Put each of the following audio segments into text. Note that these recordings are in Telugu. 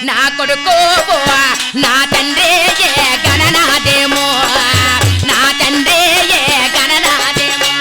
నా కొడుకు నా తండ్రి గణనాదేమో నా తండ్రి గణనాదేమో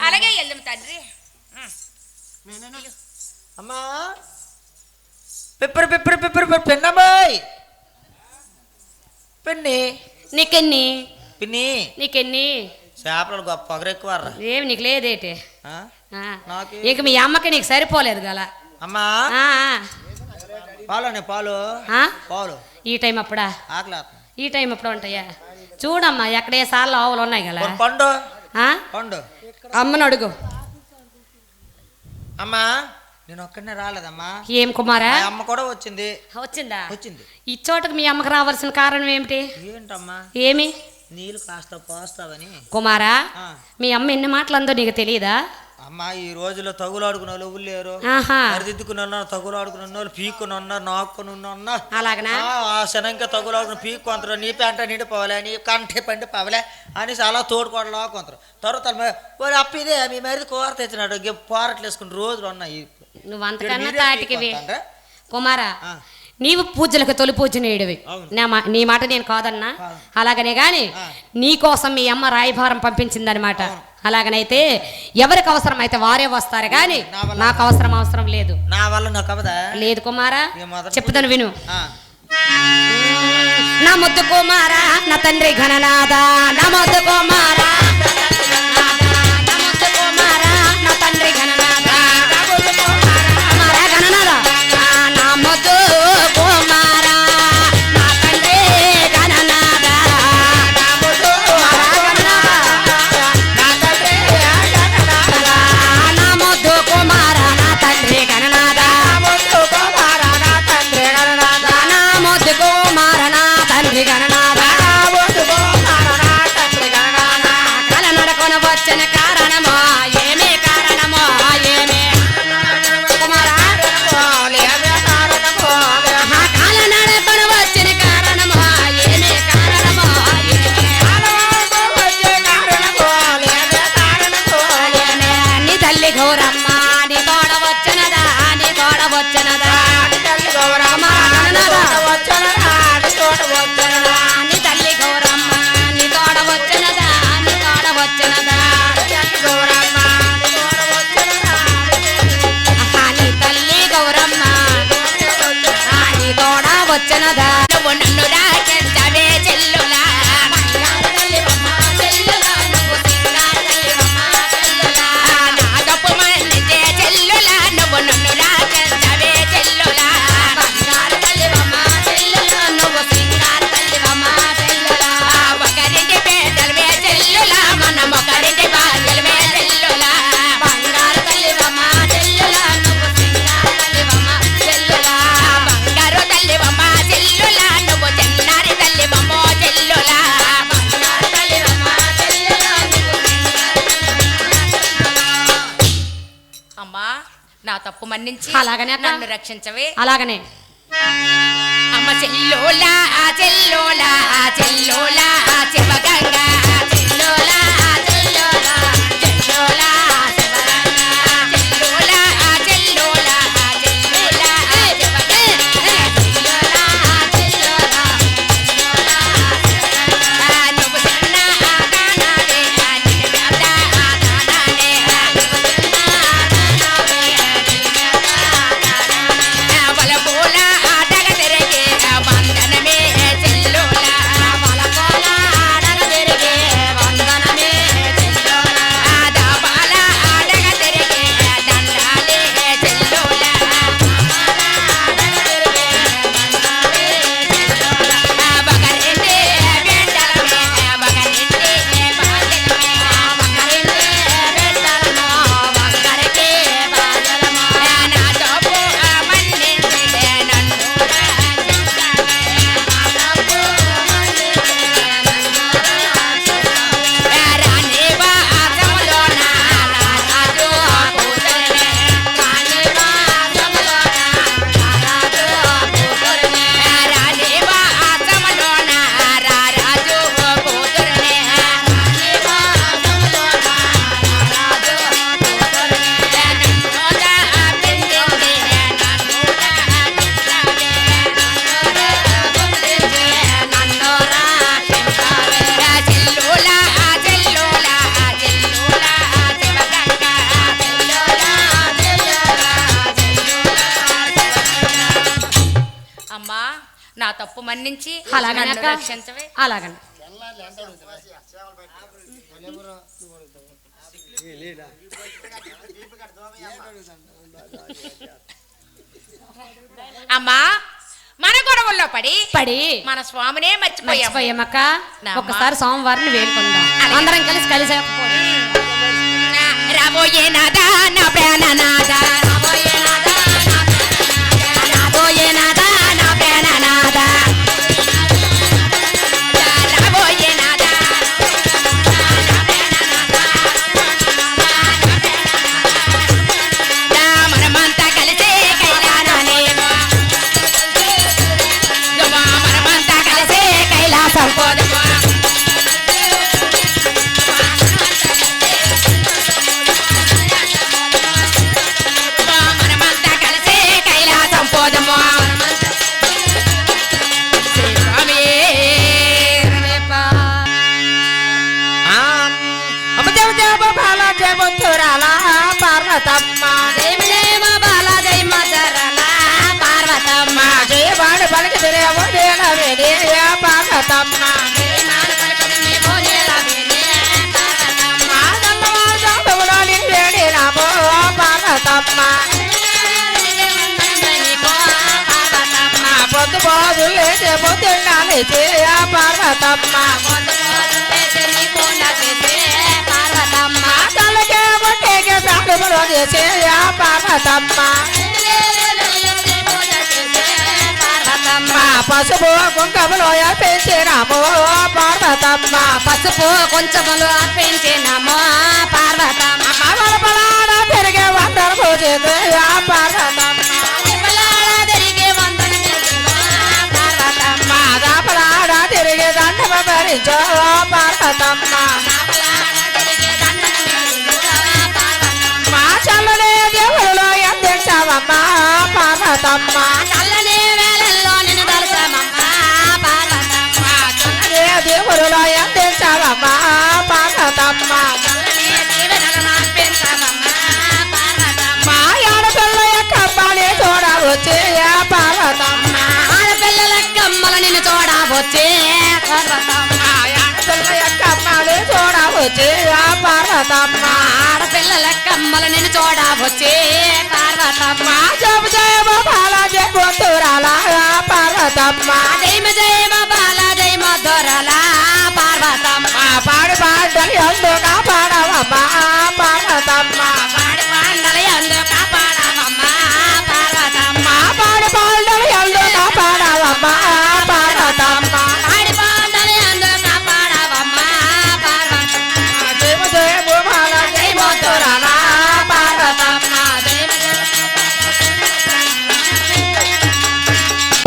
అలాగే వెళ్దాం తండ్రి. అమ్మా పెప్పర్ పెప్పర్ పెప్పర్ పెన్నమ్మాయి పిన్ని నీకెన్ని పిన్ని నీకెన్ని చేపలు గొప్ప పొగరెక్కువ ఏమి నీకు లేదేటి ఇక మీ అమ్మకి నీకు సరిపోలేదు గల అమ్మా పాలు పాలు పాలు ఈ టైం అప్పుడా ఆకలి ఈ టైం అప్పుడు ఉంటాయా చూడమ్మా ఎక్కడే సార్లు ఆవులు ఉన్నాయి కదా పండు పండు అమ్మను అడుగు. అమ్మా నేను ఒక్కడనే రాలేదమ్మా. ఏం కుమారా అమ్మ కూడా వచ్చింది. వచ్చిందా? వచ్చింది. ఈ చోటకు మీ అమ్మకు రావాల్సిన కారణం ఏమిటి? ఏంటమ్మా ఏమి నీళ్ళు కాస్త పోస్తావని. కుమారా మీ అమ్మ ఎన్ని మాటలు అందో నీకు తెలియదా? అమ్మా ఈ రోజులో తగులాడుకున్న వాళ్ళు ఎవరు లేరు. అరిదిద్దుకుని ఉన్నారు, తగులాడుకుని ఉన్నారు, పీక్కుని ఉన్నారు, నాక్కుని ఉన్నారు. అలాగనా? ఆ శనంగా తగులాడుకుని పీక్కు కొంతరు నీ పెంట నిండిపోవాలి, నీ కంటే పండి పోవలే అని చాలా తోడుకోవడం కొంతరు. తర్వాత అప్పు ఇదే మీ మరిది కూర తెచ్చినాడు పోరట్లు వేసుకుని రోజులు ఉన్నాయి. నువ్వు అంతకన్నా తాటికివి కుమారా. నీవు పూజలకు తొలి పూజనీయుడివి, నీ మాట నేను కాదన్నా. అలాగనే గాని నీ కోసం మీ అమ్మ రాయభారం పంపించిందనమాట. అలాగనైతే ఎవరికి అవసరం అయితే వారే వస్తారు కానీ నాకు అవసరం లేదు. నా వల్ల నాకు అవదా? లేదు కుమారా, చెప్తాను విను. నా ముద్దు కుమారా నా తండ్రి ఘననాదా, నా ముద్దు కుమారా నా ముద్దు కుమారా నా తండ్రి ఘననాదా, కుమారా ఘననాదా నా ముద్దు కుమారా నా తండ్రి ఘననాదా, నా ముద్దు కుమారా నా తండ్రి ఘననాదా, నా ముద్దు కుమారా నా తండ్రి ఘననాదా, కల నడకొని వచ్చిన కారణమో ఏమే కారణమో ఏమే కుమారా, కాల నడకొని వచ్చిన కారణమో ఏమే కారణమో నీ తల్లి గౌరమ్మ నీ తోడ వచ్చినదా, నీ తోడ వచ్చినదా, నీ తల్లి గౌరమ్మ నీ తోడ వచ్చినదా, నీ తోడ వచ్చినదా, నీ తల్లి గౌరమ్మ నీ తోడ వచ్చినదా, నీ తోడ వచ్చినదా, నన్ను రాజే చెల్లులా నాగపు మంది చెల్లులా నువ్వు నన్ను రాజే చెల్లులా నువ్వు సింగారు తల్లివమ్మా చెల్లులా, ఒకరింటి పేదలవే చెల్లులా మనం ఒకరింటి బాధ్యులవే చెల్లులా, బంగారు తల్లివమ్మా చెల్లులా నువ్వు సింగారు తల్లివమ్మా చెల్లులా, బంగారు తల్లివమ్మా చెల్లులా తప్పు మన్నించి అలాగనే అక్క. నన్ను రక్షించవే. అలాగనే అమ్మ చెల్లోలా చెల్లోలా చెల్లోలా శివగంగా చెల్లోలా చెల్లోలా చెల్లోలా శివగంగా చెల్లోలా చెల్లోలా చెల్లోలా శివగంగా చెల్లోలా చెల్లోలా నువ్వు చిన్న ఆదానాలే నిన్ను పెద్ద ఆదానాలే నువ్వు చిన్న ఆదానాలే నిన్ను పెద్ద ఆదానాలే వలపోల ఆటగ తిరిగే వందనమే చెల్లోలా వలపోల ఆటగ తిరిగే వందనమే చెల్లోలా దాబాల ఆటగ తిరిగే దండాలే చెల్లోలా ఆటగ తిరిగే దండాలే చెల్లోలా బగరింటే వెంటలమే బగరింటే బాజలమే బగరింటే వెంటలమో వంకరకే బాజలమో నా తప్పు మన్నించి నన్ను రక్షించవే నా తప్పు మన్నించి నన్ను రక్షించవే రానివా ఆశ్రమలోన రారాజు కూతురినే రానివా ఆశ్రమలోన రారాజు కూతురినే రానివా ఆశ్రమలోన రారాజు కూతురినే రానివా ఆశ్రమలోన రారాజు కూతురినే నన్ను పిండింది నన్ను రక్షించవే నన్ను రక్షించవే చెల్లోలా చెల్లోలా చెల్లోలా శివగంగా చెల్లోలా చెల్లోలా చెల్లోలా అమ్మా నా తప్పు మన్నించి అలాగనే నన్ను అక్క. రక్షించవే. అలాగనే అమ్మా మన గొడవల్లో పడి పడి మన స్వామినే మర్చిపోయాం. మర్చిపోయామక్క. నామ్మ. ఒకసారి సోమవారం వేడుకుందాం అందరం కలిసి రాబోయే నాదా నా ప్రాణనాదా రాబోయే నాదా నా ప్రాణనాదా రాబోయే నాదా నా ప్రాణనాదా రాబోయే నాదా నా ప్రాణనాదా మనమంతా కలిసే కైలాసనేమో మనమంతా కలిసే కైలాసం పోదమో మనమంతా కలిసే కైలాసం పోదమో శ్రీస్వామి పార్వతమ్మ జయమ బాల జయ మదరల పార్వతమ్మ జయవాడు పలికి తిరేమో పార్వతమ్మ పార్వతమ్మ పొద్దు పోదు లేచే పొద్దున్నాలి పార్వతమ్మ తలకే బొట్టేకే సాడుములో చేసే పార్వతమ్మ పసుపు కుంకములో పెంచినాము పార్వతమ్మ పసుపు కొంచెములు అర్పించినమో పార్వతమ్మ పలాడ తిరిగే వందరు పూజే పార్వతమ్మ తిరిగి పార్వతమ్మ దాపలాడ తిరిగి దండమ భరించో పార్వతమ్మ మా చల్లనే దేవుడిలో ఎందించావమ్మా పార్వతమ్మ చల్లని వేళల్లో నిన్ను దర్శనమ్మ పార్వతమ్మ చల్లనే దేవుడిలో ఎందించావమ్మా పార్వతమ్మ చల్లని దీవెనలను అర్పించవమ్మ పార్వతమ్మ మా ఆడపిల్ల యొక్క అమ్మాని చూడవచ్చే పార్వతమ్మ ఆడపిల్లల కమ్మల నిన్ను చూడవచ్చే పార్వతమ్మ ఆడపిల్ల యొక్క అమ్మాని చూడవచ్చే పార్వతమ్మ ఆడపిల్లల కమ్మల నిన్ను చూడవచ్చే పార్వతమ్మ జమ జయమ బాల జయమోతురాల పార్వతమ్మ జయమ బాల జయ మధురల పార్వతమ్మ పాడి పాటలు ఎందుకు పాడవమ్మా పార్వతమ్మ పాడి పాండల ఎందు కాపాడవమ్మ పార్వతమ్మ పాడి పాటలు ఎందుకు పాడవమ్మా పార్వతమ్మ పాడి పాండల ఎందు కాపాడవమ్మ పార్వతమ్మ జయమ జయమ బాల జయమోతురాల పార్వతమ్మ జయమ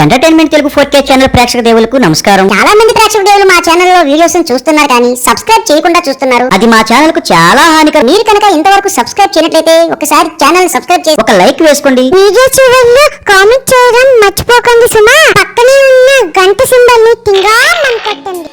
ఎంటర్టైన్మెంట్ తెలుగు 4K ఛానల్ ప్రేక్షక దేవులకు నమస్కారం. చాలా మంది ప్రేక్షక దేవులు మా ఛానల్లో వీడియోస్ చూస్తున్నారు కానీ సబ్స్క్రైబ్ చేయకుండా చూస్తున్నారు. అది మా ఛానల్ కు చాలా హానికరం. మీరు కనుక ఇంతవరకు సబ్స్క్రైబ్ చేయనట్లయితే ఒకసారి ఛానల్ సబ్స్క్రైబ్ చేసి ఒక లైక్ వేసుకోండి. వీడియో చివరిలో కామెంట్ చేయడం మర్చిపోకండి సుమా. పక్కనే ఉన్న గంట సింబల్ ని తింగా కొట్టండి.